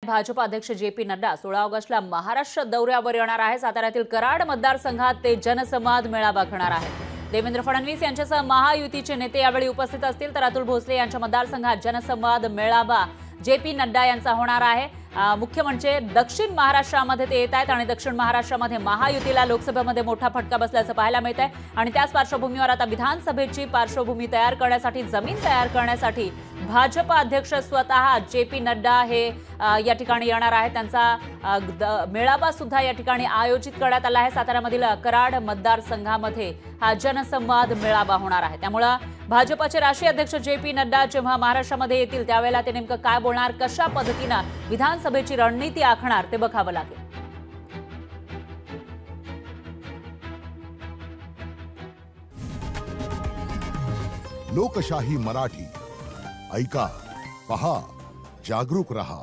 भाजप अध्यक्ष जे.पी. नड्डा 16 ऑगस्टला महाराष्ट्र दौऱ्यावर येणार आहे। साताऱ्यातील कराड मतदारसंघात ते जनसंवाद मेळावा घेणार आहेत। देवेंद्र फडणवीस यांच्यासह महायुतीचे नेते यावेळी उपस्थित असतील, तर अतुल भोसले यांच्या मतदारसंघात जनसंवाद मेळावा जे.पी. नड्डा यांचा होणार आहे। मुख्य म्हणजे दक्षिण महाराष्ट्रामध्ये ते येत आहेत आणि दक्षिण महाराष्ट्रामध्ये महायुतीला लोकसभेमध्ये मोठा फटका बसल्याचं पाहायला मिळत आहे आणि त्याच पार्श्वभूमीवर आता विधानसभेची पार्श्वभूमी तयार करण्यासाठी, जमीन तयार करण्यासाठी भाजप अध्यक्ष स्वतः जे.पी. नड्डा हे या ठिकाणी येणार आहेत। त्यांचा मेळावा सुद्धा या ठिकाणी आयोजित करण्यात आला आहे। साताऱ्यामधील कराड मतदारसंघामध्ये हा जनसंवाद मेळावा होणार आहे। त्यामुळे भाजपचे राष्ट्रीय अध्यक्ष जे.पी. नड्डा जेव्हा महाराष्ट्रामध्ये येतील त्यावेळेला ते नेमकं काय बोलणार, कशा पद्धतीने विधानसभेची रणनीती आखणार ते बघावं लागेल। लोकशाही मराठी ऐका, पहा, जागरूक रहा।